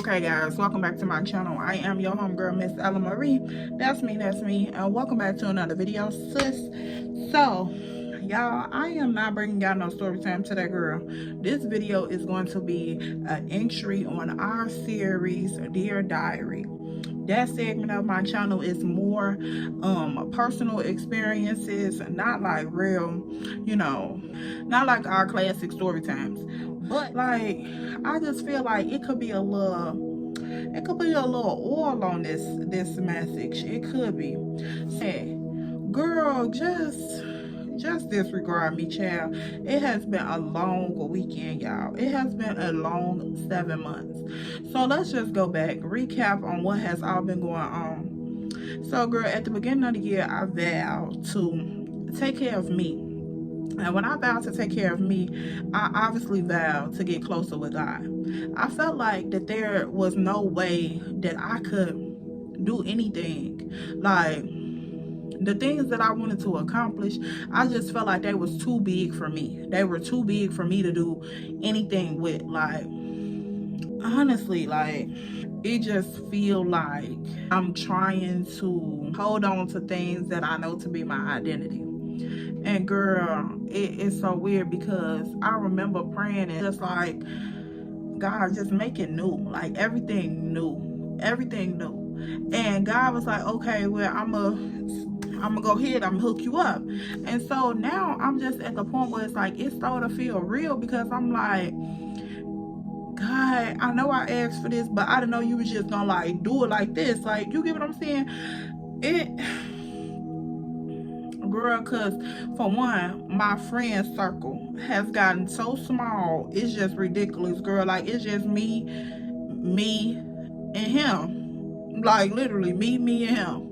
Okay guys, welcome back to my channel. I am your homegirl, Miss Ella Marie. That's me, and welcome back to another video, sis. So y'all, I am not bringing y'all no story time today, girl. This video is going to be an entry on our series, Dear Diary. That segment of my channel is more personal experiences, not like real, not like our classic story times, but like I just feel like it could be a little oil on this message. It could be. Hey, girl, just disregard me, child. It has been a long weekend, y'all. It has been a long 7 months. So let's just go back, recap on what has all been going on. So girl, at the beginning of the year, I vowed to take care of me. And when I vowed to take care of me, I obviously vowed to get closer with God. I felt like that there was no way that I could do anything. Like, the things that I wanted to accomplish, I just felt like they was too big for me. They were too big for me to do anything with. Like, honestly, like, it just feel like I'm trying to hold on to things that I know to be my identity. And girl, it's so weird because I remember praying and just like, God, just make it new. Like, everything new. And God was like, okay, well, I'm gonna go ahead, I'm gonna hook you up. And so now I'm just at the point where it's like, it's starting to feel real, because I'm like, God, I know I asked for this, but I didn't know you was just gonna like do it like this. Like, you get what I'm saying? Girl, because for one, my friend circle has gotten so small, it's just ridiculous, girl. Like, it's just me and him. Like, literally me and him.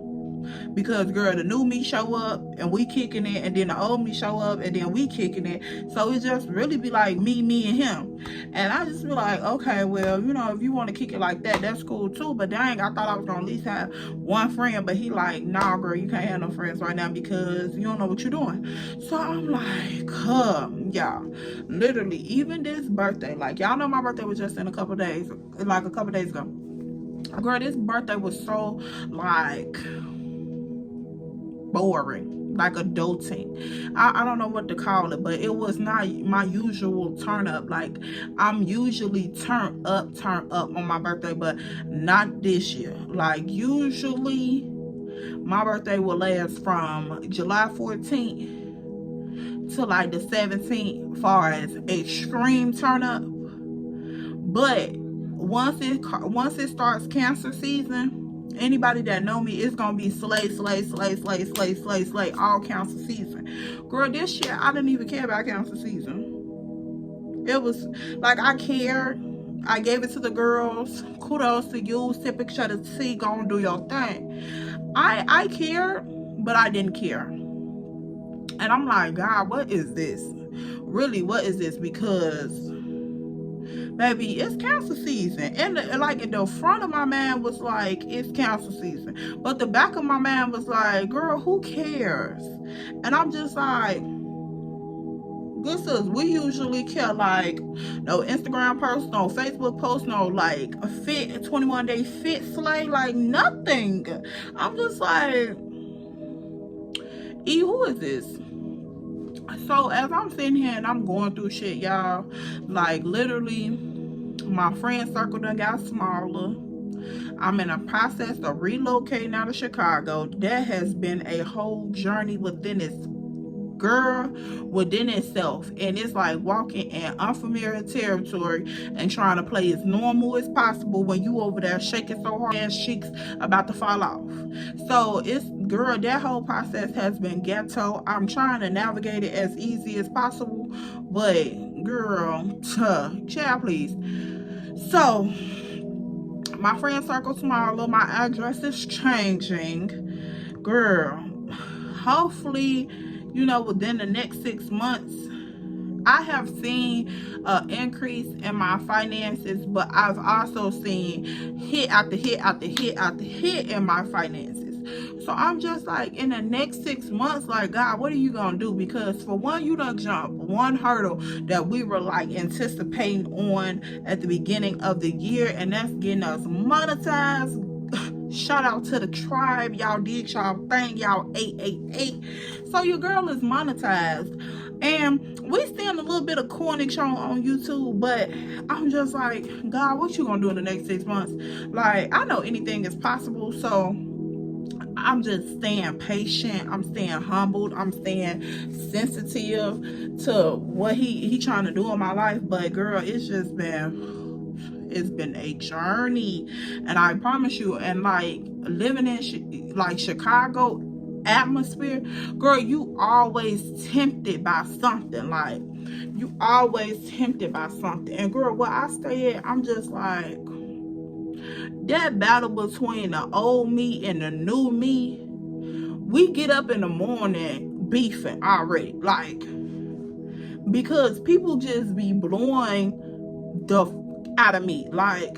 Because girl, the new me show up and we kicking it, and then the old me show up and then we kicking it. So it just really be like me and him. And I just be like, okay, well, if you want to kick it like that, that's cool too. But dang, I thought I was gonna at least have one friend. But he like, nah, girl, you can't have no friends right now because you don't know what you're doing. So I'm like, y'all, literally, even this birthday, like, y'all know my birthday was just in a couple days ago. Girl, this birthday was so like boring, like adulting. I don't know what to call it, but it was not my usual turn up. Like, I'm usually turn up on my birthday, but not this year. Like, usually my birthday will last from July 14th to like the 17th far as extreme turn up. But once it starts Cancer season, anybody that know me, it's gonna be slay all Cancer season. Girl, this year I didn't even care about Cancer season. It was like, I cared. I gave it to the girls. Kudos to you. Sip a picture of tea, go and do your thing. I cared, but I didn't care. And I'm like, God, what is this? Really, what is this? Because baby, it's Cancer season. And like, the front of my mind was like, it's Cancer season. But the back of my mind was like, girl, who cares? And I'm just like, good sis, we usually care. Like, no Instagram post, no Facebook post, no like a fit 21-day fit slay, like nothing. I'm just like, who is this? So as I'm sitting here and I'm going through shit, y'all, like, literally, my friend circle done got smaller. I'm in a process of relocating out of Chicago. That has been a whole journey within itself. And it's like walking in unfamiliar territory and trying to play as normal as possible when you over there shaking so hard, ass cheeks about to fall off. So girl, that whole process has been ghetto. I'm trying to navigate it as easy as possible, but girl, child, please. So my friend circle smaller, my address is changing, girl. Hopefully, within the next 6 months, I have seen an increase in my finances, but I've also seen hit after hit in my finances. So I'm just like, in the next 6 months, like, God, what are you gonna do? Because for one, you done jump one hurdle that we were like anticipating on at the beginning of the year, and that's getting us monetized. Shout out to the tribe. Y'all did y'all thing. Y'all 888. So your girl is monetized. And we still in a little bit of cornish on YouTube, but I'm just like, God, what you gonna do in the next 6 months? Like, I know anything is possible, so I'm just staying patient. I'm staying humbled. I'm staying sensitive to what he trying to do in my life. But girl, it's been a journey, and I promise you, and like living in like Chicago atmosphere, girl, you always tempted by something. Like, you always tempted by something. And girl, where I stay at, I'm just like, that battle between the old me and the new me, we get up in the morning beefing already, like, because people just be blowing the out of me. Like,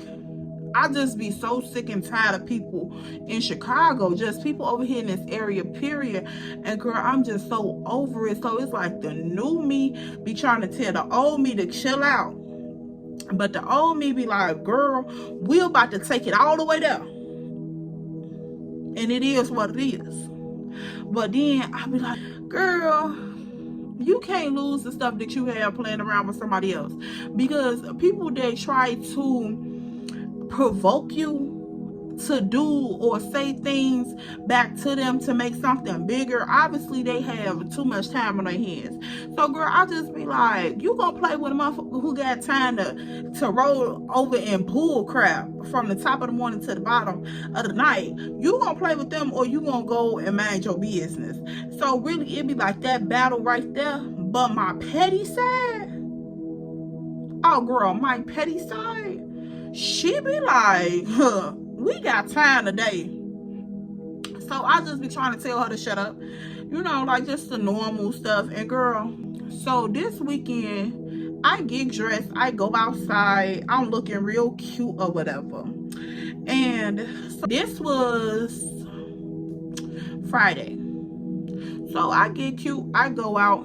I just be so sick and tired of people in Chicago, just people over here in this area, period. And girl, I'm just so over it. So it's like the new me be trying to tell the old me to chill out, but the old me be like, girl, we're about to take it all the way there. And it is what it is. But then I be like, girl, you can't lose the stuff that you have playing around with somebody else. Because people, they try to provoke you to do or say things back to them to make something bigger. Obviously, they have too much time on their hands. So, girl, I just be like, you gonna play with a motherfucker who got time to roll over and bull crap from the top of the morning to the bottom of the night. You gonna play with them, or you gonna go and mind your business. So, really, it be like that battle right there. But my petty side, oh, girl, my petty side, she be like, huh, we got time today. So I just be trying to tell her to shut up. You know, like just the normal stuff. And girl, so this weekend, I get dressed. I go outside. I'm looking real cute or whatever. And so this was Friday. So I get cute. I go out.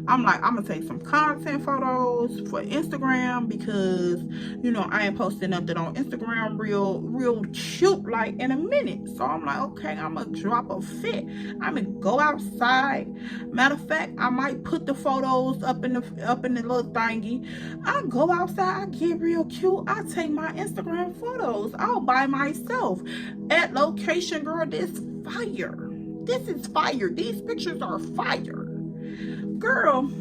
I'm like, I'm gonna take some content photos for Instagram, because you know I ain't posting nothing on Instagram real cute like in a minute. So I'm like, okay, I'm gonna drop a fit. I'm gonna go outside. Matter of fact, I might put the photos up in the little thingy. I go outside, I get real cute. I take my Instagram photos all by myself at location. Girl, this fire. This is fire. These pictures are fire. Girl,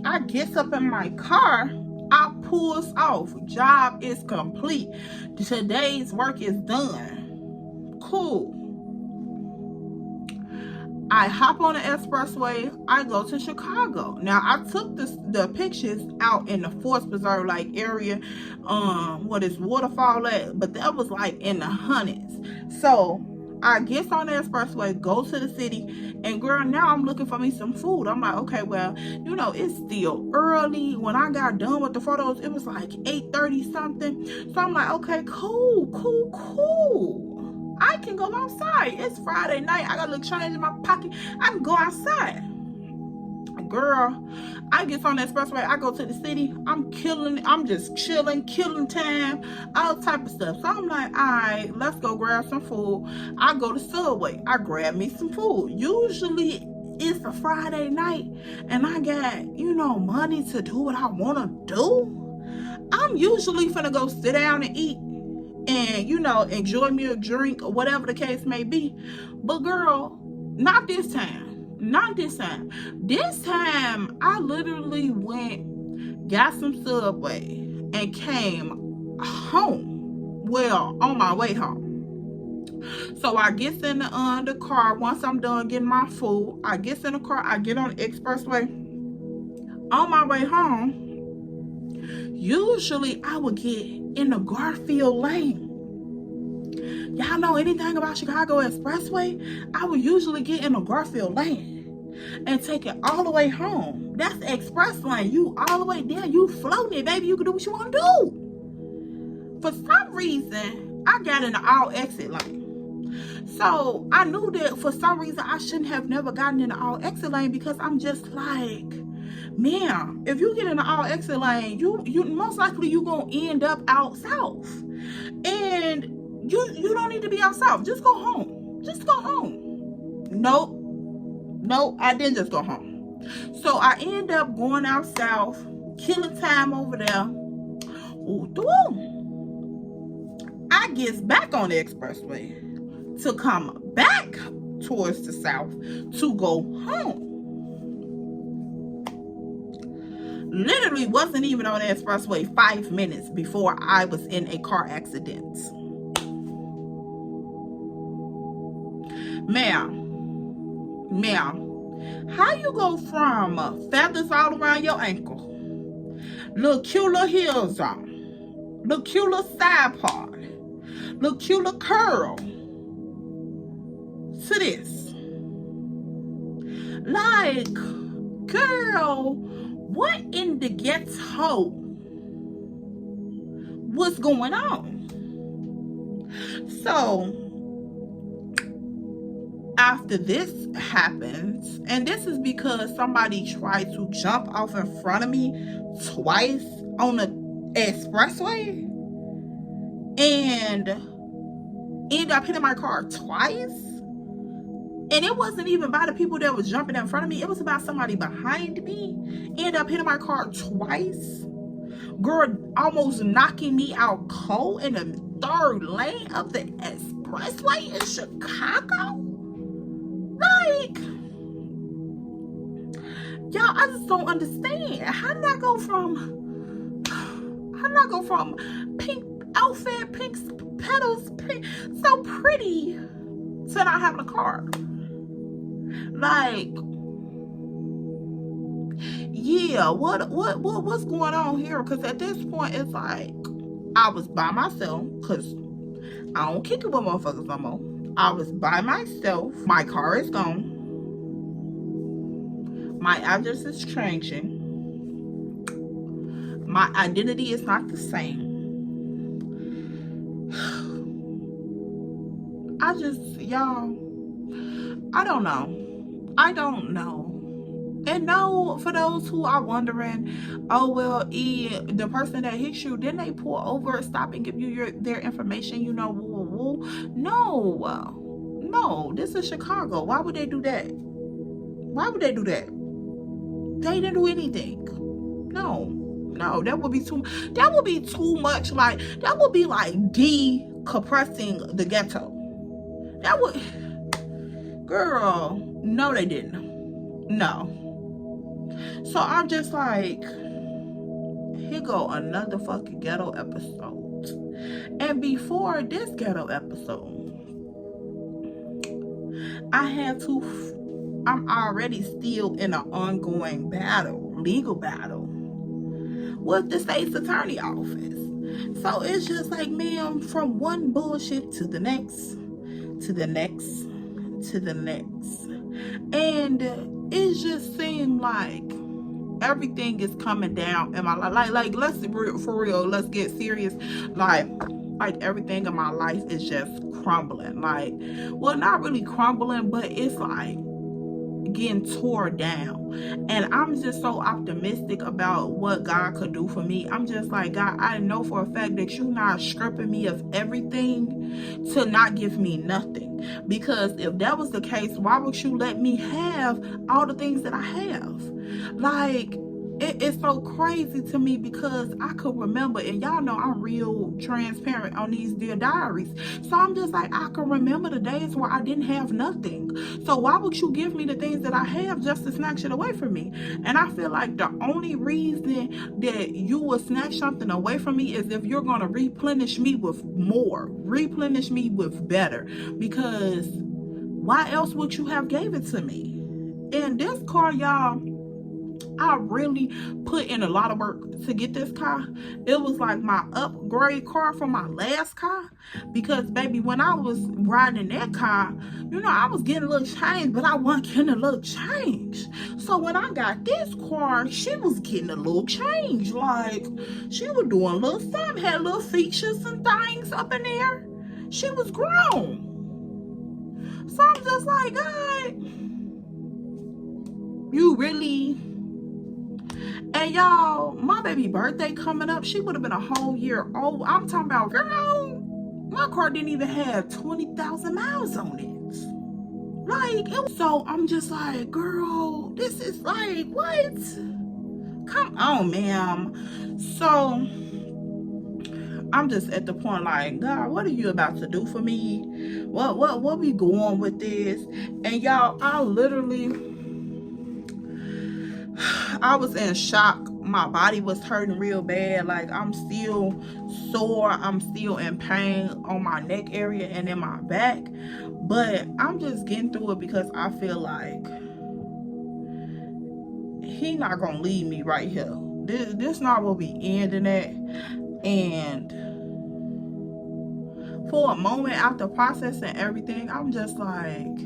I gets up in my car, I pulls off. Job is complete. Today's work is done. Cool. I hop on the expressway. I go to Chicago. Now, I took the pictures out in the Forest Preserve like area, what is waterfall at, but that was like in the hundreds. So I get on the expressway, go to the city, and girl, now I'm looking for me some food. I'm like, okay, well, you know, it's still early. When I got done with the photos, it was like 8:30 something. So I'm like, okay, cool. I can go outside. It's Friday night. I got a little change in my pocket. I can go outside. Girl, I get on the expressway. I go to the city. I'm just chilling, killing time, all type of stuff. So I'm like, all right, let's go grab some food. I go to Subway. I grab me some food. Usually it's a Friday night and I got, you know, money to do what I want to do. I'm usually finna go sit down and eat and, you know, enjoy me a drink or whatever the case may be. But girl, not this time. This time, I literally went, got some Subway, and came home. Well, on my way home. So I get in the car. Once I'm done getting my food, I get in the car. I get on the expressway. On my way home, usually I would get in the Garfield Lane. Y'all know anything about Chicago Expressway? I would usually get in the Garfield Lane and take it all the way home. That's the express lane. You all the way there. You floating it, baby. You can do what you want to do. For some reason, I got in the all exit lane. So I knew that for some reason I shouldn't have never gotten in the all exit lane, because I'm just like, man, if you get in the all exit lane, you most likely you gonna end up out south, and you don't need to be out south. Just go home. Just go home. Nope, I didn't just go home. So I end up going out south, killing time over there. I gets back on the expressway to come back towards the south to go home. Literally wasn't even on the expressway 5 minutes before I was in a car accident. Ma'am, how you go from feathers all around your ankle, little cute little heels on, little cute little side part, little cute little curl, to this? Like, girl, what in the ghetto was going on? So after this happens, and this is because somebody tried to jump off in front of me twice on the expressway and ended up hitting my car twice. And it wasn't even by the people that was jumping in front of me. It was about somebody behind me. Ended up hitting my car twice. Girl, almost knocking me out cold in the third lane of the expressway in Chicago. Like, y'all, I just don't understand. How did I go from pink outfit, pink petals, pink, so pretty, to not having a car? Like, yeah, what's going on here? Because at this point, it's like, I was by myself, because I don't kick it with motherfuckers no more. I was by myself. My car is gone. My address is changing. My identity is not the same. Y'all, I don't know. And no, for those who are wondering, oh, well, the person that hit you, didn't they pull over, stop and give you their information, you know, woo, woo, woo? No, this is Chicago. Why would they do that? Why would they do that? They didn't do anything. No, that would be too much. Like, that would be like decompressing the ghetto. That would, girl, no, they didn't. No. So I'm just like, here go another fucking ghetto episode. And before this ghetto episode, I'm already still in an ongoing legal battle with the state's attorney office. So it's just like, ma'am, from one bullshit to the next, to the next, to the next. And it just seemed like everything is coming down in my life. Like let's for real, let's get serious. Like everything in my life is just crumbling. Like, well, not really crumbling, but it's like getting tore down. And I'm just so optimistic about what God could do for me. I'm just like, God, I know for a fact that you're not stripping me of everything to not give me nothing. Because if that was the case, why would you let me have all the things that I have? Like, it's so crazy to me, because I could remember, and y'all know I'm real transparent on these Dear Diaries. So I'm just like, I can remember the days where I didn't have nothing. So why would you give me the things that I have just to snatch it away from me? And I feel like the only reason that you will snatch something away from me is if you're going to replenish me with more, replenish me with better. Because why else would you have gave it to me? And this car, y'all, I really put in a lot of work to get this car. It was like my upgrade car from my last car. Because, baby, when I was riding that car, you know, I was getting a little change, but I wasn't getting a little change. So when I got this car, she was getting a little change. Like, she was doing a little something, had little features and things up in there. She was grown. So I'm just like, God, you really? And y'all, my baby birthday coming up, she would have been a whole year old. I'm talking about, girl, my car didn't even have 20,000 miles on it. Like, so I'm just like, girl, this is like, what? Come on, ma'am. So I'm just at the point like, God, what are you about to do for me? What we going with this? And y'all, I was in shock. My body was hurting real bad. Like, I'm still sore. I'm still in pain on my neck area and in my back. But I'm just getting through it because I feel like he not gonna leave me right here. This not what we ending at. And for a moment, after processing everything, I'm just like,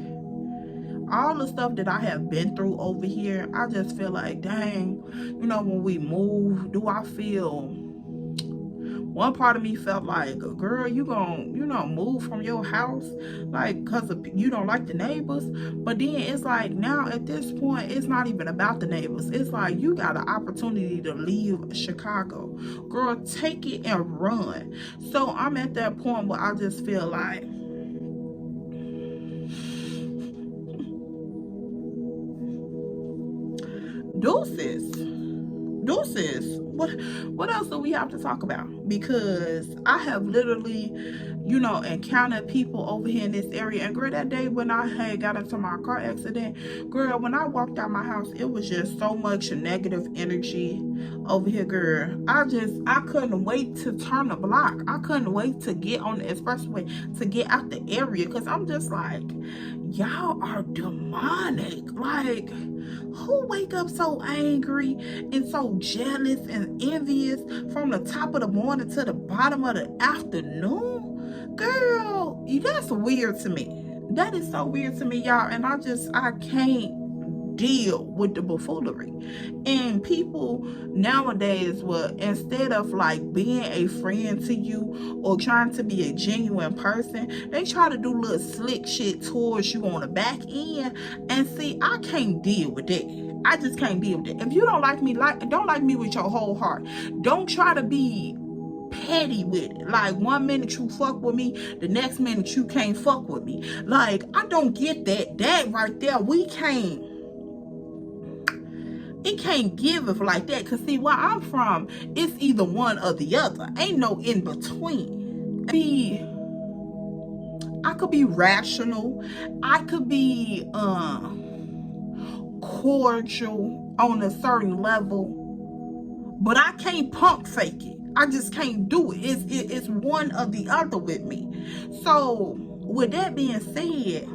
all the stuff that I have been through over here, I just feel like, dang, you know, when we move, do I feel, one part of me felt like, girl, you gonna, you know, move from your house, like, because you don't like the neighbors. But then it's like, now at this point, it's not even about the neighbors. It's like, you got an opportunity to leave Chicago. Girl, take it and run. So I'm at that point where I just feel like, deuces. What else do we have to talk about? Because I have literally, you know, encountered people over here in this area. And girl, that day when I had got into my car accident, girl, when I walked out my house, it was just so much negative energy over here, girl. I couldn't wait to turn the block. I couldn't wait to get on the expressway to get out the area, because I'm just like, y'all are demonic. Like, who wake up so angry and so jealous and envious from the top of the morning to the bottom of the afternoon? Girl, that's weird to me. That is so weird to me, y'all. And I can't deal with the buffoonery. And people nowadays will, instead of like being a friend to you or trying to be a genuine person, they try to do little slick shit towards you on the back end. And see, I can't deal with that. I just can't deal with it. If you don't like me, don't like me with your whole heart. Don't try to be petty with it. Like, one minute you fuck with me, the next minute you can't fuck with me. Like, I don't get that. That right there, it can't give it like that. Because see, where I'm from, it's either one or the other. Ain't no in between. I could be rational. I could be cordial on a certain level. But I can't pump fake it. I just can't do it. It's one or the other with me. So, with that being said,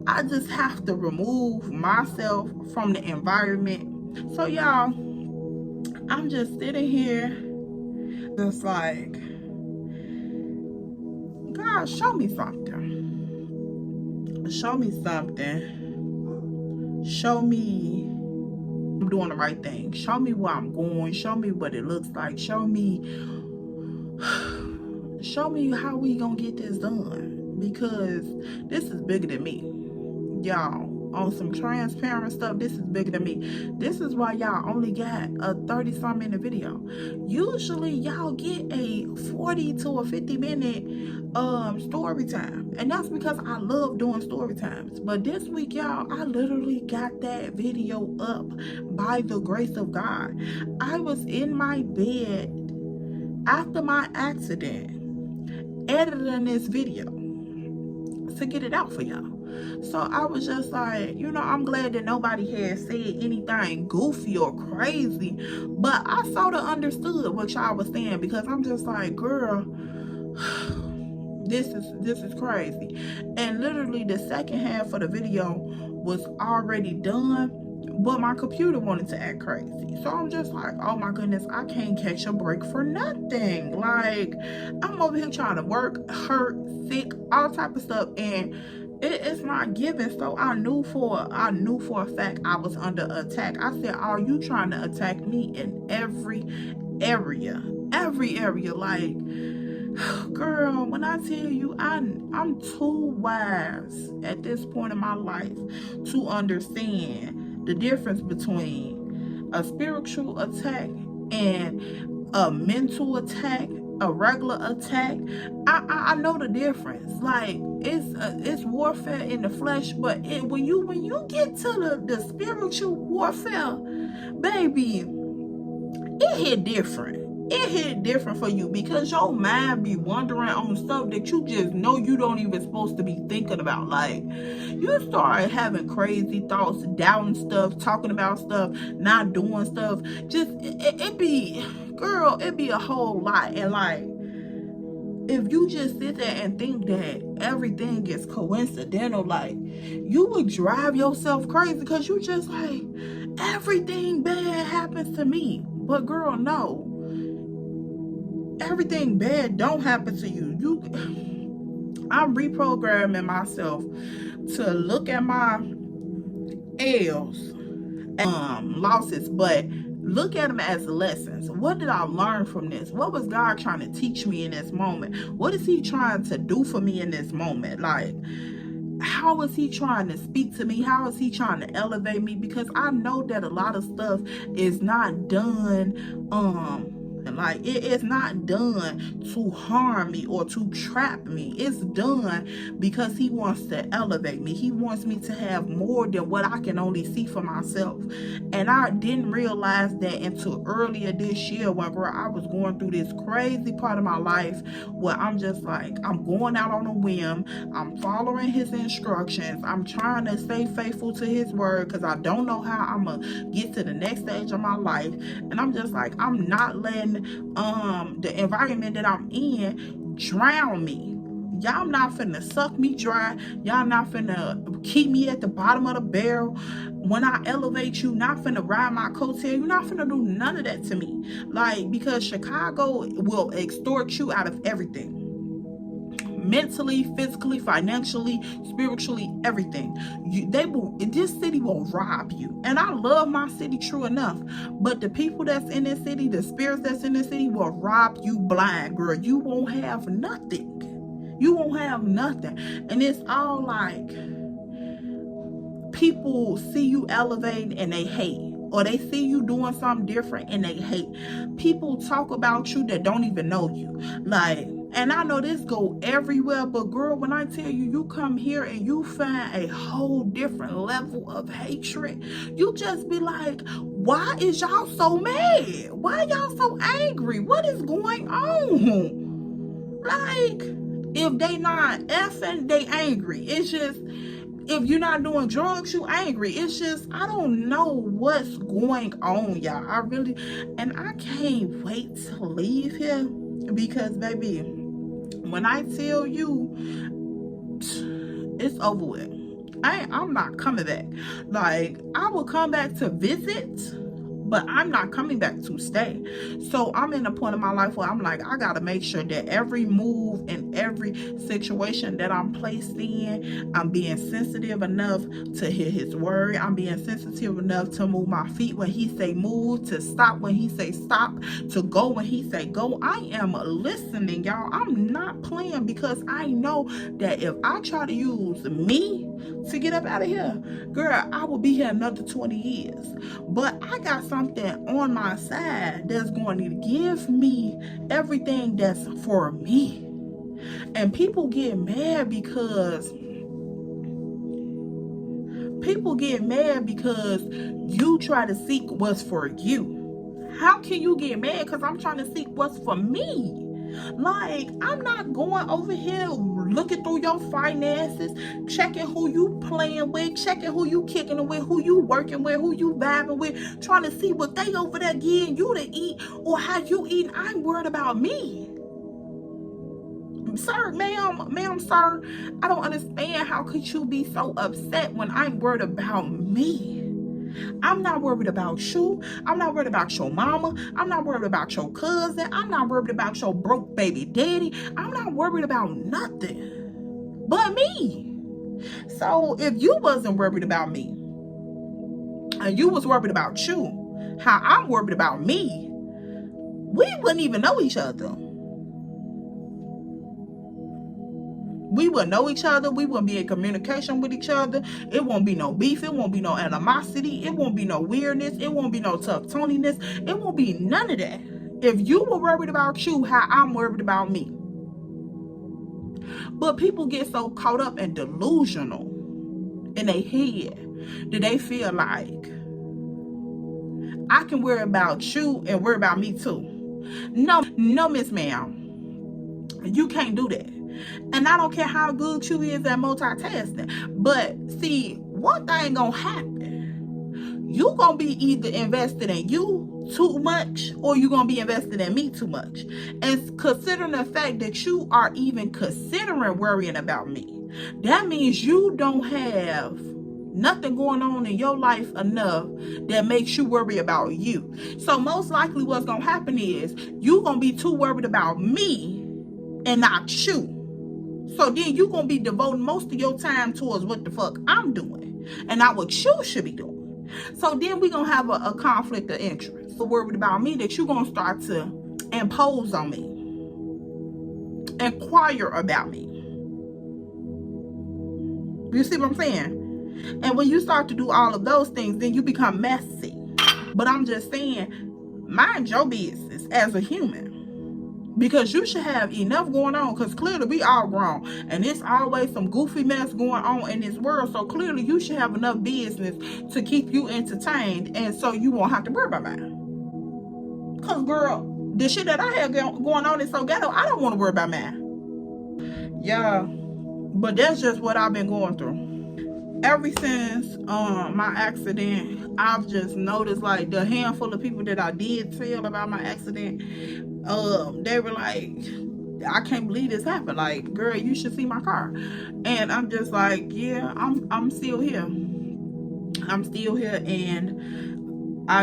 I just have to remove myself from the environment. So y'all, I'm just sitting here just like, God, show me something. Show me something. Show me I'm doing the right thing. Show me where I'm going. Show me what it looks like. Show me how we gonna get this done. Because this is bigger than me. Y'all, on some transparent stuff, this is bigger than me. This is why y'all only got a 30-some minute video. Usually y'all get a 40 to a 50-minute story time, and that's because I love doing story times. But this week, y'all, I literally got that video up by the grace of God. I was in my bed after my accident editing this video to get it out for y'all. So I was just like, you know, I'm glad that nobody had said anything goofy or crazy, but I sort of understood what y'all was saying, because I'm just like, girl, this is crazy. And literally the second half of the video was already done, but my computer wanted to act crazy. So I'm just like, oh my goodness, I can't catch a break for nothing. Like, I'm over here trying to work, hurt, sick, all type of stuff, and it's not giving. So I knew for a fact I was under attack. I said, are you trying to attack me in every area? Like, girl, when I tell you, I'm too wise at this point in my life to understand the difference between a spiritual attack and a mental attack, a regular attack. I know the difference. Like it's warfare in the flesh, but when you get to the spiritual warfare, baby, it hit different. It hit different for you because your mind be wandering on stuff that you just know you don't even supposed to be thinking about. Like, you start having crazy thoughts, doubting stuff, talking about stuff, not doing stuff. Just it be, girl, it be a whole lot. And like, if you just sit there and think that everything is coincidental, like, you would drive yourself crazy because you just like, everything bad happens to me. But girl, no. Everything bad don't happen to you. I'm reprogramming myself to look at my L's, losses, but look at them as lessons. What did I learn from this? What was God trying to teach me in this moment? What is he trying to do for me in this moment? Like, how is he trying to speak to me? How is he trying to elevate me? Because I know that a lot of stuff is not done, like, it is not done to harm me or to trap me. It's done because he wants to elevate me. He wants me to have more than what I can only see for myself. And I didn't realize that until earlier this year when, girl, I was going through this crazy part of my life where I'm just like, I'm going out on a whim. I'm following his instructions. I'm trying to stay faithful to his word because I don't know how I'm going to get to the next stage of my life. And I'm just like, I'm not letting the environment that I'm in drown me. Y'all not finna suck me dry. Y'all not finna keep me at the bottom of the barrel. When I elevate you, not finna ride my coattail. You're not finna do none of that to me. Like, because Chicago will extort you out of everything. Mentally, physically, financially, spiritually, everything. This city will rob you. And I love my city, true enough. But the people that's in this city, the spirits that's in this city will rob you blind, girl. You won't have nothing. You won't have nothing. And it's all like, people see you elevating and they hate. Or they see you doing something different and they hate. People talk about you that don't even know you. Like, and I know this go everywhere, but girl, when I tell you, you come here and you find a whole different level of hatred, you just be like, why is y'all so mad? Why y'all so angry? What is going on? Like, if they not effing, they angry. It's just, if you're not doing drugs, you angry. It's just, I don't know what's going on, y'all. I really, and I can't wait to leave here because, baby, when I tell you, it's over with. I'm not coming back. Like, I will come back to visit, but I'm not coming back to stay. So I'm in a point in my life where I'm like, I gotta make sure that every move and every situation that I'm placed in, I'm being sensitive enough to hear his word. I'm being sensitive enough to move my feet when he say move, to stop when he say stop, to go when he say go. I am listening, y'all. I'm not playing, because I know that if I try to use me to get up out of here, girl, I will be here another 20 years. But I got something on my side that's going to give me everything that's for me. And people get mad because you try to seek what's for you. How can you get mad because I'm trying to seek what's for me? Like, I'm not going over here looking through your finances, checking who you playing with, checking who you kicking it with, who you working with, who you vibing with, trying to see what they over there getting you to eat or how you eating. I'm worried about me. Sir, ma'am, sir, I don't understand. How could you be so upset when I'm worried about me? I'm not worried about you. I'm not worried about your mama. I'm not worried about your cousin. I'm not worried about your broke baby daddy. I'm not worried about nothing but me. So if you wasn't worried about me and you was worried about you, how I'm worried about me, we wouldn't even know each other. We will know each other. We will be in communication with each other. It won't be no beef. It won't be no animosity. It won't be no weirdness. It won't be no tough toniness. It won't be none of that. If you were worried about you, how I'm worried about me. But people get so caught up and delusional in their head that they feel like I can worry about you and worry about me too. No, Miss Ma'am, you can't do that. And I don't care how good you is at multitasking. But see, one thing gonna happen. You gonna be either invested in you too much, or you gonna be invested in me too much. And considering the fact that you are even considering worrying about me, that means you don't have nothing going on in your life enough that makes you worry about you. So most likely what's gonna happen is you gonna be too worried about me and not you. So then you're going to be devoting most of your time towards what the fuck I'm doing and not what you should be doing. So then we're going to have a conflict of interest. So worried about me that you're going to start to impose on me, inquire about me. You see what I'm saying? And when you start to do all of those things, then you become messy. But I'm just saying, mind your business as a human. Because you should have enough going on, because clearly we all grown and there's always some goofy mess going on in this world. So clearly you should have enough business to keep you entertained, and so you won't have to worry about mine. Because girl, the shit that I have going on is so ghetto, I don't want to worry about mine. Yeah, but that's just what I've been going through. Ever since my accident, I've just noticed like the handful of people that I did tell about my accident, they were like, I can't believe this happened. Like, girl, you should see my car. And I'm just like, yeah, I'm still here. I'm still here, and I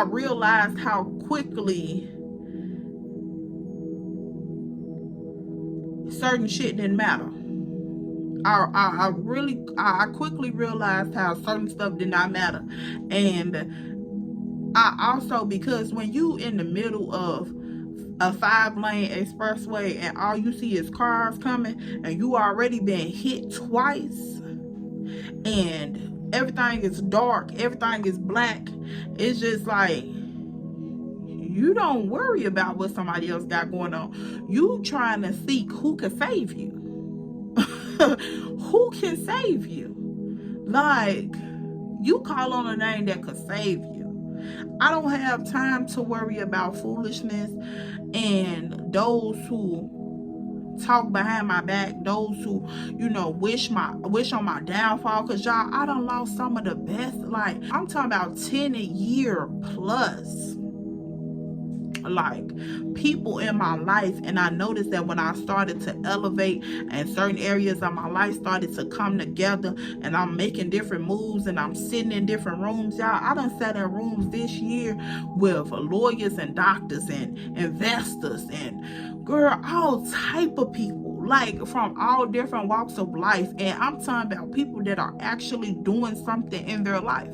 realized how quickly certain shit didn't matter. I quickly realized how certain stuff did not matter. And I also, because when you in the middle of a 5-lane expressway and all you see is cars coming, and you already been hit twice, and everything is dark, everything is black, it's just like, you don't worry about what somebody else got going on. You trying to seek who can save you. Who can save you? Like, you call on a name that could save you. I don't have time to worry about foolishness and those who talk behind my back, those who, you know, wish on my downfall. Because y'all, I done lost some of the best, like, I'm talking about 10 a year plus, like, people in my life. And I noticed that when I started to elevate and certain areas of my life started to come together, and I'm making different moves and I'm sitting in different rooms, y'all, I done sat in rooms this year with lawyers and doctors and investors and, girl, all type of people, like from all different walks of life. And I'm talking about people that are actually doing something in their life.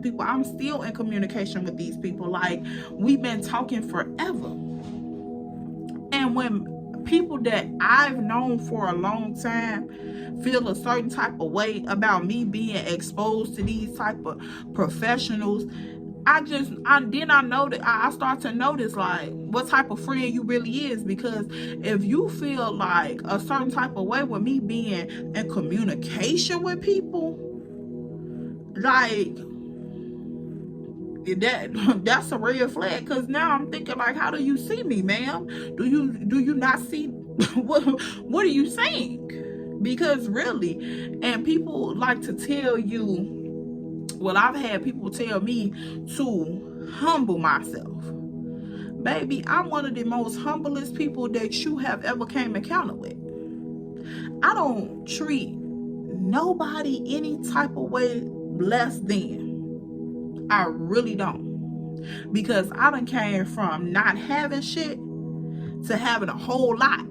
People, I'm still in communication with these people. Like, we've been talking forever. And when people that I've known for a long time feel a certain type of way about me being exposed to these type of professionals, I start to notice like what type of friend you really is. Because if you feel like a certain type of way with me being in communication with people, like, that's a red flag. Because now I'm thinking like, how do you see me, ma'am? Do you not see what are you saying? Because really, and people like to tell you, well, I've had people tell me to humble myself. Baby, I'm one of the most humblest people that you have ever came encounter with. I don't treat nobody any type of way less than. I really don't. Because I done came from not having shit to having a whole lot.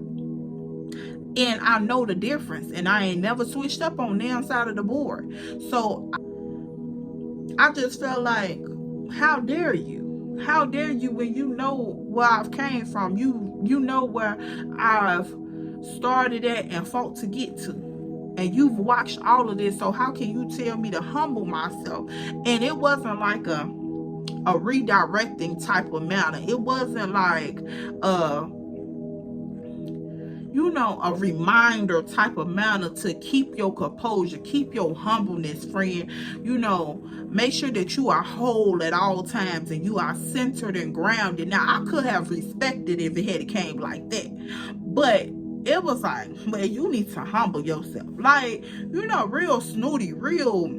And I know the difference. And I ain't never switched up on their side of the board. So I just felt like, how dare you? How dare you when you know where I've came from? You know where I've started at and fought to get to. And you've watched all of this, so how can you tell me to humble myself? And it wasn't like a redirecting type of manner. It wasn't like a reminder type of manner to keep your composure, keep your humbleness, friend. Make sure that you are whole at all times and you are centered and grounded. Now, I could have respected if it had came like that, but it was like, well, you need to humble yourself. Like, real snooty, real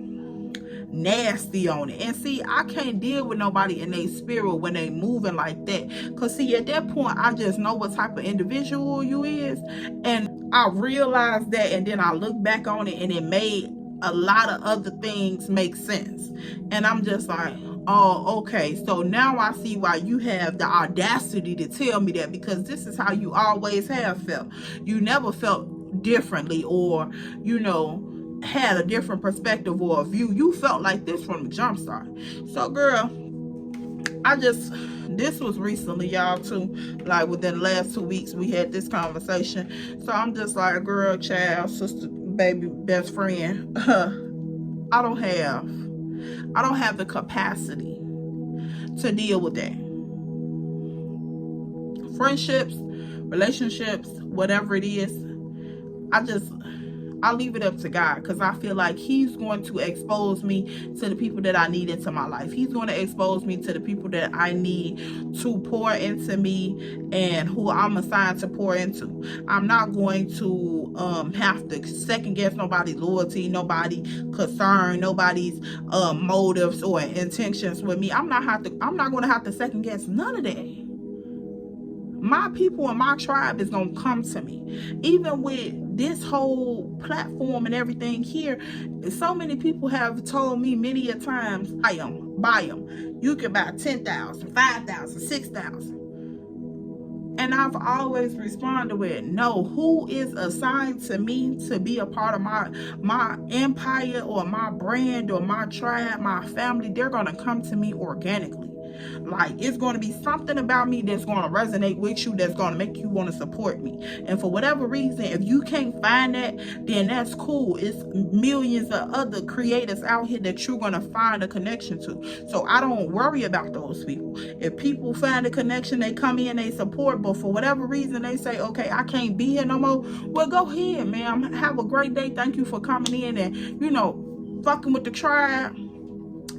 nasty on it. And see, I can't deal with nobody in their spirit when they moving like that. Because see, at that point, I just know what type of individual you is. And I realized that, and then I look back on it, and it made a lot of other things make sense. And I'm just like, oh, okay. So now I see why you have the audacity to tell me that, because this is how you always have felt. You never felt differently, or, had a different perspective or a view. You felt like this from the jump start. So, girl, this was recently, y'all, too. Like, within the last 2 weeks, we had this conversation. So, I'm just like, girl, child, sister, baby, best friend, I don't have the capacity to deal with that. Friendships, relationships, whatever it is, I leave it up to God, because I feel like he's going to expose me to the people that I need into my life. He's going to expose me to the people that I need to pour into me and who I'm assigned to pour into. I'm not going to have to second guess nobody's loyalty, nobody's concern, nobody's motives or intentions with me. I'm not going to have to second guess none of that. My people and my tribe is going to come to me. Even with this whole platform and everything here, so many people have told me many a times, buy them. You can buy 10,000, 5,000, 6,000. And I've always responded with, no, who is assigned to me to be a part of my empire or my brand or my tribe, my family? They're going to come to me organically. Like, it's going to be something about me that's going to resonate with you, that's going to make you want to support me. And for whatever reason, if you can't find that, then that's cool. It's millions of other creators out here that you're going to find a connection to. So I don't worry about those people. If people find a connection, they come in, they support, but for whatever reason, they say, okay, I can't be here no more. Well, go ahead, man. Have a great day. Thank you for coming in and, fucking with the tribe.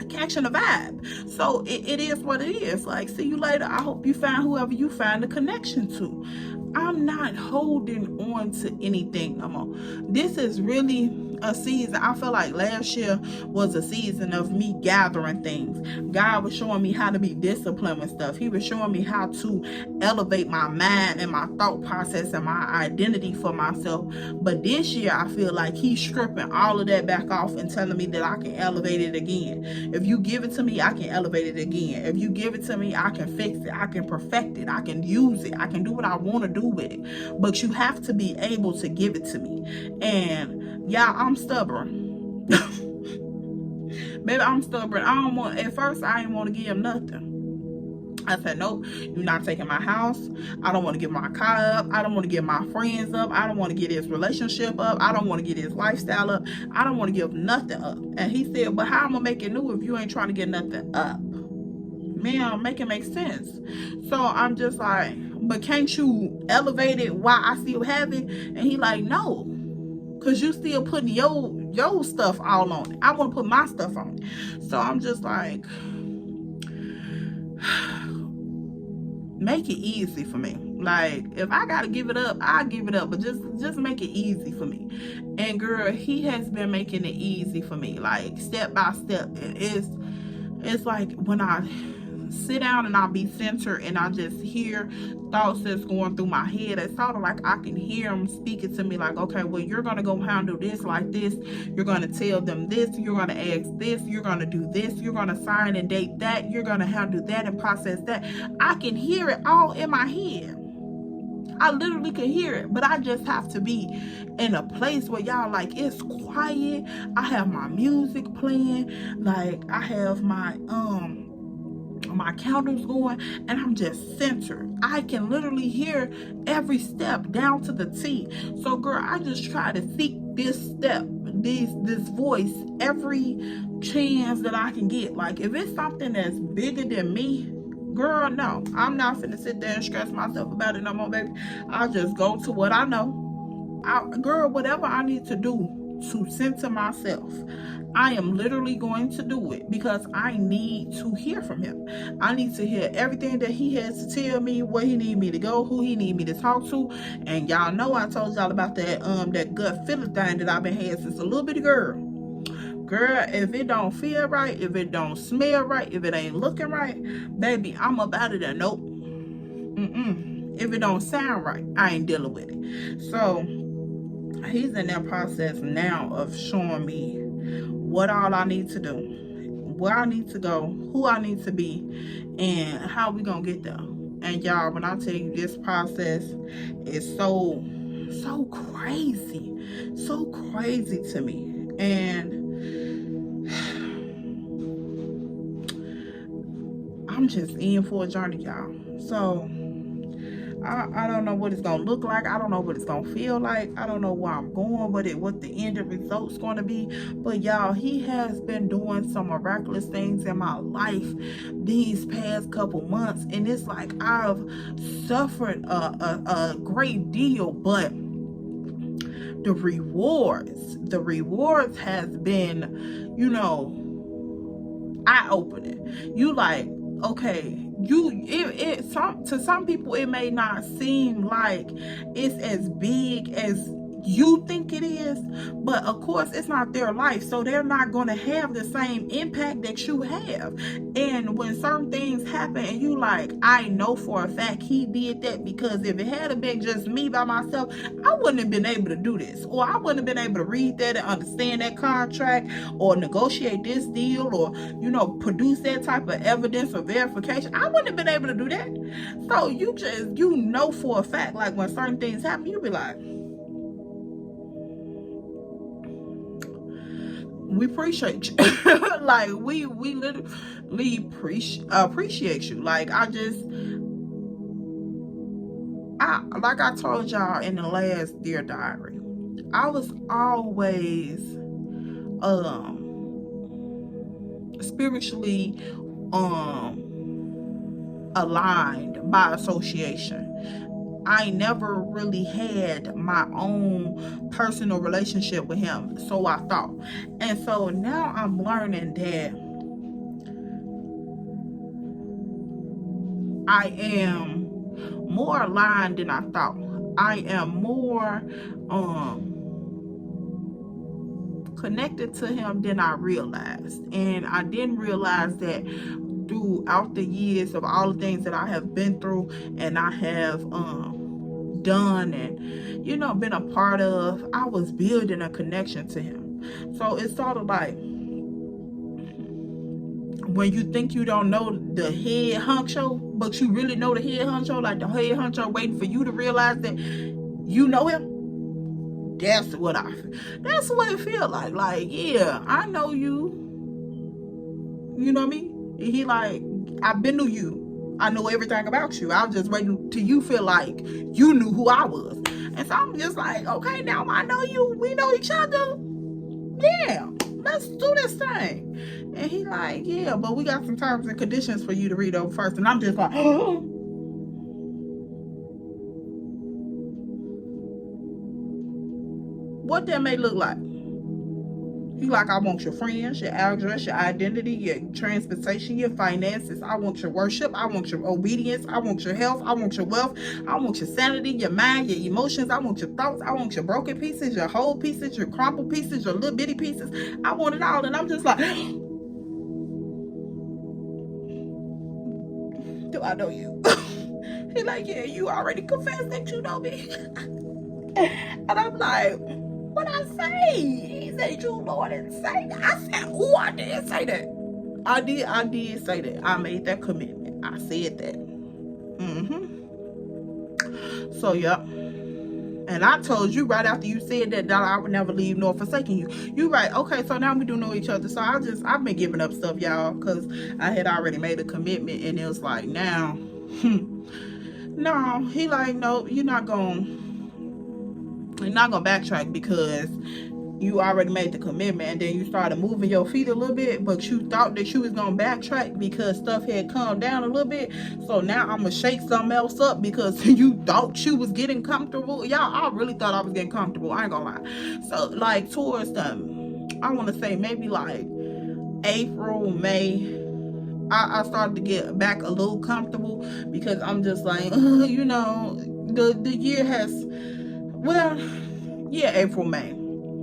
Catching a vibe. So it is what it is. Like, see you later. I hope you find whoever you find a connection to. I'm not holding on to anything no more. This is really a season. I feel like last year was a season of me gathering things. God was showing me how to be disciplined with stuff. He was showing me how to elevate my mind and my thought process and my identity for myself. But this year, I feel like he's stripping all of that back off and telling me that I can elevate it again. If you give it to me, I can elevate it again. If you give it to me, I can fix it. I can perfect it. I can use it. I can do what I want to do with it. But you have to be able to give it to me. And yeah, I'm stubborn. Baby, I'm stubborn. At first, I didn't want to give nothing. I said, nope, you're not taking my house. I don't want to give my car up. I don't want to give my friends up. I don't want to get his relationship up. I don't want to get his lifestyle up. I don't want to give nothing up. And he said, but how am I going to make it new if you ain't trying to get nothing up? Man, make it make sense. So I'm just like, but can't you elevate it while I still have it? And he like, no, because you still putting your stuff all on it. I want to put my stuff on it. So I'm just like, make it easy for me. Like, if I gotta give it up, I'll give it up, but just make it easy for me. And girl, he has been making it easy for me, like step by step. It's like when I sit down and I'll be centered and I just hear thoughts that's going through my head, it's sort of like I can hear them speaking to me like, okay, well, you're gonna go handle this like this, you're gonna tell them this, you're gonna ask this, you're gonna do this, you're gonna sign and date that, you're gonna handle that and process that. I can hear it all in my head. I literally can hear it, but I just have to be in a place where y'all, like, it's quiet. I have my music playing, like I have my my candles going, and I'm just centered. I can literally hear every step down to the T. So girl, I just try to seek this step, this voice, every chance that I can get. Like if it's something that's bigger than me, girl, no, I'm not finna sit there and stress myself about it no more, baby. I'll just go to what I know. Girl, whatever I need to do to center myself, I am literally going to do it, because I need to hear from him. I need to hear everything that he has to tell me, where he need me to go, who he need me to talk to. And y'all know I told y'all about that gut feeling thing that I've been having since a little bitty girl. Girl, if it don't feel right, if it don't smell right, if it ain't looking right, baby, I'm up out of there. Nope. If it don't sound right, I ain't dealing with it. So he's in that process now of showing me what all I need to do, where I need to go, who I need to be, and how we gonna get there. And y'all, when I tell you, this process is so crazy to me. And I'm just in for a journey, y'all. So I don't know what it's gonna look like. I don't know what it's gonna feel like. I don't know where I'm going with it, what the end result's gonna be. But y'all, he has been doing some miraculous things in my life these past couple months, and it's like I've suffered a great deal, but the rewards has been, you know, eye-opening. You like, okay, to some people it may not seem like it's as big as you think it is, but of course it's not their life, so they're not going to have the same impact that you have. And when certain things happen and you like, I know for a fact he did that, because if it had been just me by myself, I wouldn't have been able to do this, or I wouldn't have been able to read that and understand that contract, or negotiate this deal, or, you know, produce that type of evidence or verification. I wouldn't have been able to do that. So you know for a fact, like when certain things happen, you be like, we appreciate you. Like we literally appreciate you. Like like I told y'all in the last Dear Diary, I was always spiritually aligned by association. I never really had my own personal relationship with him, so I thought. And so now I'm learning that I am more aligned than I thought. I am more connected to him than I realized. And I didn't realize that throughout the years of all the things that I have been through and I have done and, you know, been a part of, I was building a connection to him. So it's sort of like when you think you don't know the head honcho, but you really know the head honcho, like the head honcho waiting for you to realize that you know him. That's what it feels like. Like, yeah, I know you. You know what I mean? He like, I've been to you. I know everything about you. I was just waiting till you feel like you knew who I was. And so I'm just like, okay, now I know you. We know each other. Yeah, let's do this thing. And he like, yeah, but we got some terms and conditions for you to read over first. And I'm just like, oh. What that may look like. He like, I want your friends, your address, your identity, your transportation, your finances. I want your worship. I want your obedience. I want your health. I want your wealth. I want your sanity, your mind, your emotions. I want your thoughts. I want your broken pieces, your whole pieces, your crumpled pieces, your little bitty pieces. I want it all. And I'm just like, do I know you? He like, yeah, you already confessed that you know me. And I'm like, what I say? He said, you Lord didn't say that. I said, oh, I did say that. I did say that. I made that commitment. I said that. So, yep. And I told you right after you said that I would never leave nor forsaken you. You right. Okay, so now we do know each other. So I've been giving up stuff, y'all, because I had already made a commitment, and it was like, now, no, he like, no, you're not gonna backtrack because you already made the commitment, and then you started moving your feet a little bit, but you thought that you was gonna backtrack because stuff had calmed down a little bit. So now I'm gonna shake something else up because you thought you was getting comfortable. Y'all, I really thought I was getting comfortable, I ain't gonna lie. So like towards the, I want to say maybe like April, May, I started to get back a little comfortable because I'm just like, you know, the year has, well, yeah, April, May.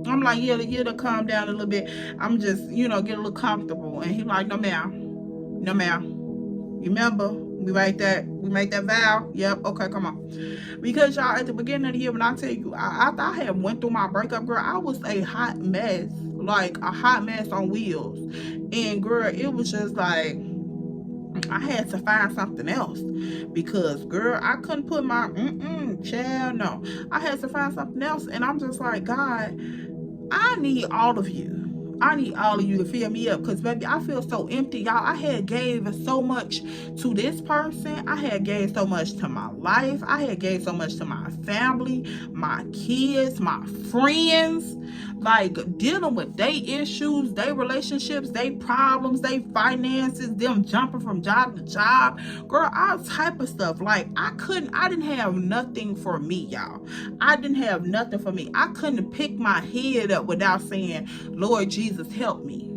I'm like, yeah, the year to calm down a little bit. I'm just, you know, get a little comfortable. And he like, no ma'am, no ma'am. You remember we made that vow? Yep. Okay, come on. Because y'all, at the beginning of the year, when I tell you, after I had went through my breakup, girl, I was a hot mess, like a hot mess on wheels. And girl, it was just like, I had to find something else because, girl, I couldn't put my child, no. I had to find something else, and I'm just like, God, I need all of you. I need all of you to fill me up because, baby, I feel so empty, y'all. I had gave so much to this person. I had gave so much to my life. I had gave so much to my family, my kids, my friends. Like, dealing with their issues, their relationships, their problems, their finances, them jumping from job to job. Girl, all type of stuff. Like, I didn't have nothing for me, y'all. I didn't have nothing for me. I couldn't pick my head up without saying, Lord Jesus, help me.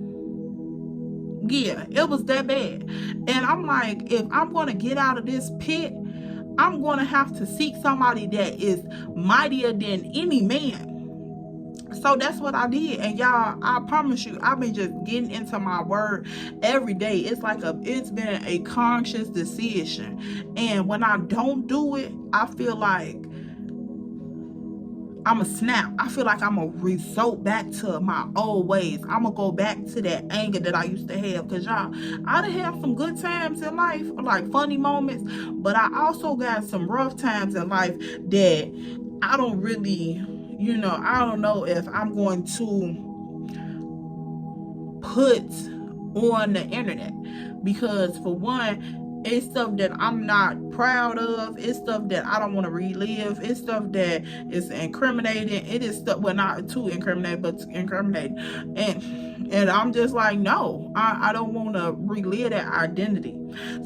Yeah, it was that bad. And I'm like, if I'm going to get out of this pit, I'm going to have to seek somebody that is mightier than any man. So that's what I did. And y'all, I promise you, I've been just getting into my word every day. It's been a conscious decision. And when I don't do it, I feel like I'm a snap. I feel like I'm a result back to my old ways. I'm gonna go back to that anger that I used to have. Cause y'all, I done have some good times in life, like funny moments, but I also got some rough times in life that I don't really, you know, I don't know if I'm going to put on the internet. Because for one, it's stuff that I'm not proud of. It's stuff that I don't want to relive. It's stuff that is incriminating. It is stuff, well, not too incriminating, but incriminating. And I'm just like, no, I don't want to relive that identity.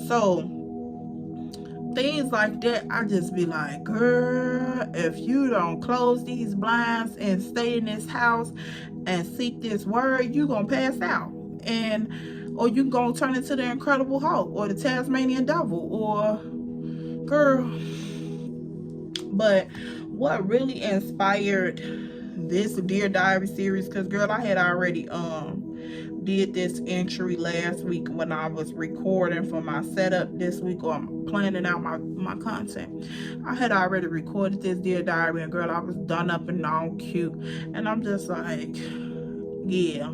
So things like that, I just be like, girl, if you don't close these blinds and stay in this house and seek this word, you gonna pass out. Or you gonna turn into the Incredible Hulk or the Tasmanian Devil, or girl. But what really inspired this Dear Diary series, because girl, I had already did this entry last week when I was recording for my setup this week, or I'm planning out my content. I had already recorded this Dear Diary, and girl, I was done up and all cute, and I'm just like, yeah,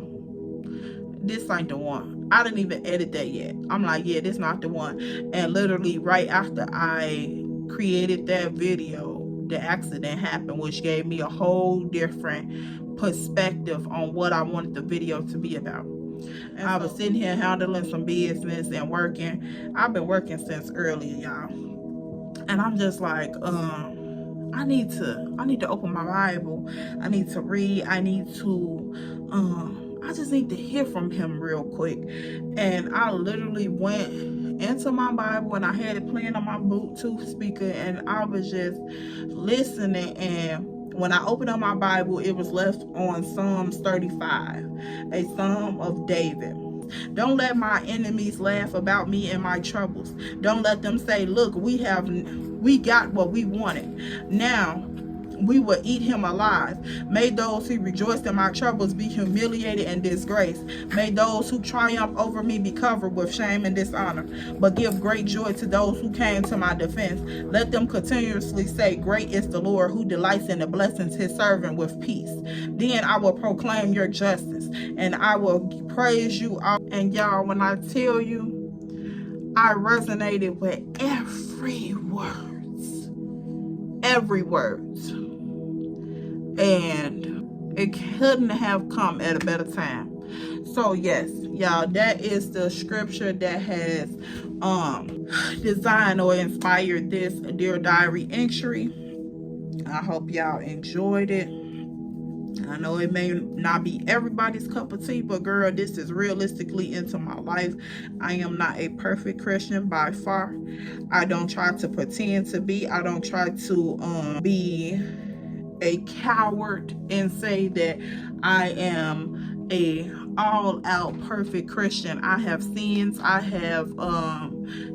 this ain't the one. I didn't even edit that yet. I'm like, yeah, this not the one. And literally right after I created that video, the accident happened, which gave me a whole different perspective on what I wanted the video to be about. And I was sitting here handling some business and working. I've been working since earlier, y'all. And I'm just like, I need to open my Bible. I need to read. I just need to hear from him real quick. And I literally went into my Bible, and I had it playing on my Bluetooth speaker, and I was just listening. And when I opened up my Bible, it was left on Psalms 35, a Psalm of David. Don't let my enemies laugh about me and my troubles. Don't let them say, look, we got what we wanted. Now we will eat him alive. May those who rejoice in my troubles be humiliated and disgraced. May those who triumph over me be covered with shame and dishonor. But give great joy to those who came to my defense. Let them continuously say, great is the Lord, who delights in the blessings his servant with peace. Then I will proclaim your justice, and I will praise you all. And y'all, when I tell you, I resonated with every word. and it couldn't have come at a better time. So yes, y'all, that is the scripture that has designed or inspired this Dear Diary entry. I hope y'all enjoyed it. I know it may not be everybody's cup of tea, but girl, this is realistically into my life. I am not a perfect Christian by far. I don't try to pretend to be. I don't try to be a coward and say that I am a all-out perfect Christian. I have sins, I have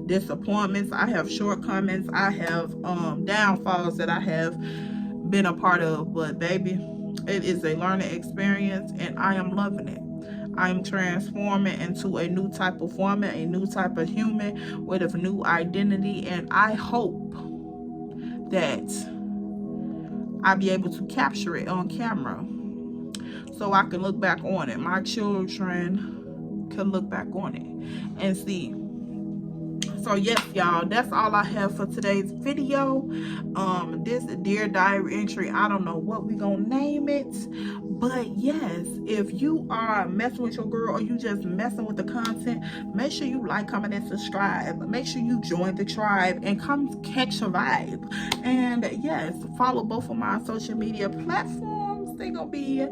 disappointments, I have shortcomings, I have downfalls that I have been a part of, but baby, it is a learning experience and I am loving it. I am transforming into a new type of woman, a new type of human with a new identity, and I hope that I'll be able to capture it on camera so I can look back on it. My children can look back on it and see. So yes, y'all, that's all I have for today's video. This Dear Diary entry, I don't know what we gonna name it, but yes, if you are messing with your girl or you just messing with the content, make sure you like, comment, and subscribe. Make sure you join the tribe and come catch a vibe. And yes, follow both of my social media platforms. They're gonna be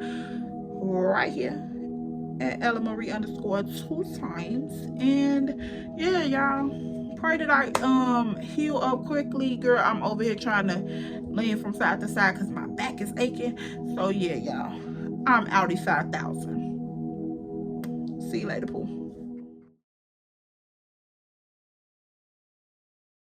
right here at @EllaMarie_2 and yeah, y'all, pray that I heal up quickly. Girl, I'm over here trying to lean from side to side because my back is aching. So yeah, y'all, I'm outie 5,000. See you later, Pooh.